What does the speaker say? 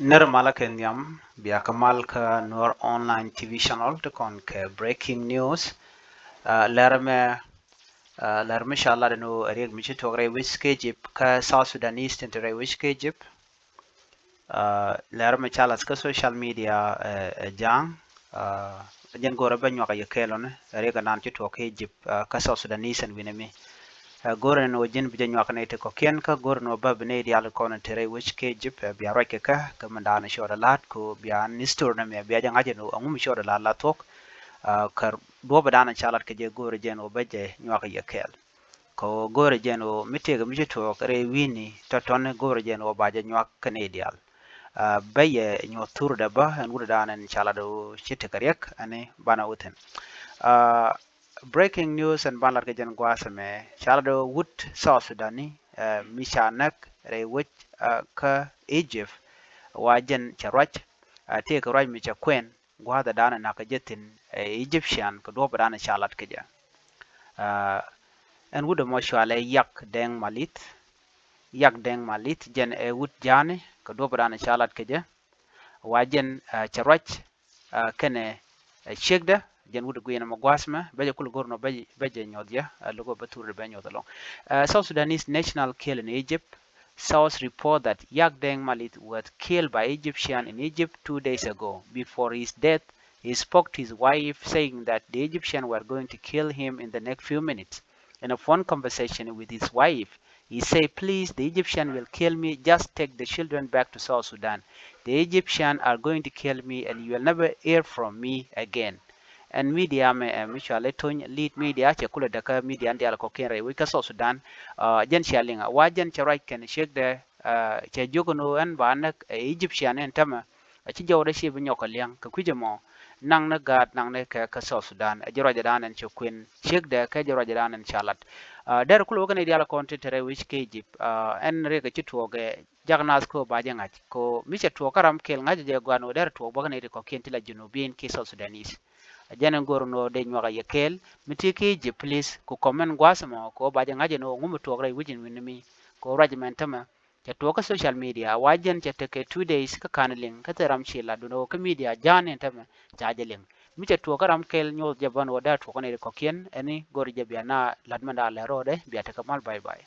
Ner malaken yam biya kamal ka Noor online TV channel to kon ke breaking news lerme shala de no reg mi to re wis ke jip ka South Sudanese tente re wis ke jip lerme chalas ka social media jang jen gore ba nyoka ye kelone rega nan ci to ke jip ka South Sudanese en winemi gore no jen bi nyoka ne te ko ken ka gore no ba bene di al kono tere wis ke jip biya roke ka mandana shoda lat ko biya nistor na me biya jang aje no angum shoda la tok kar do badana chalat ke je gore jen o beje nyoka ye kel ko gore jen o mitega mi to kare wini to ton gore jen o baje nyoka canadial baye nyo turda ba en wuda danan chala do chite karyek ane bana uten uh, breaking news and balar ke jen gwasame chala do wut South Sudani mishanak re wit ka Egypt wajen charwach te ka raj mi cha kwen gwada dana na ka jetin Egyptian ko do badana chalat ke ja uh, en wuda mo shwale yak deng malit jen wut jane ko do badana chalat ke ja wajen charwach kene chegda jen wuda guyena magwasma beje kul gorno beje nyodya logo batur be nyodalo South Sudanese national kill in Egypt. Source report that Yak Deng Malit was killed by Egyptian in Egypt 2 days ago. Before his death, he spoke to his wife saying that the Egyptians were going to kill him in the next few minutes. In a phone conversation with his wife, he said, "Please, the Egyptian will kill me. Just take the children back to South Sudan. The Egyptians are going to kill me and you will never hear from me again." And media me michale tony lead media che kula daka media ndi ala kokere we ka South Sudan jen shalinga wajen che right ken shek de che jogono an banak Egyptian en tama ci jawda shi bi nyoko liang ka kujemo nang na gad nang ne ka South Sudan jiro jadan en che queen shek de ka jiro jadan en chalat der kulo gane diala konti tere which ke Egypt en re ka ci toge jagnas ko baje ngaj ko mi che to karam kel ngaj je gwano der to bogane ko kentila junubin ki South Sudanese janen gorno de nyoga yekel mitiki je please ku comment gwasamo ko baje ngaje no ngumu to rai wijin winimi ko regiment ma ta to ka social media wajen ta take 2 days ka kanling ka taram chila duno ka media jane tama jajeleng mi ta to karam kel nyo jaban wada to ko ne ko kien eni gor je biana ladmanda le rode biata kamal bye bye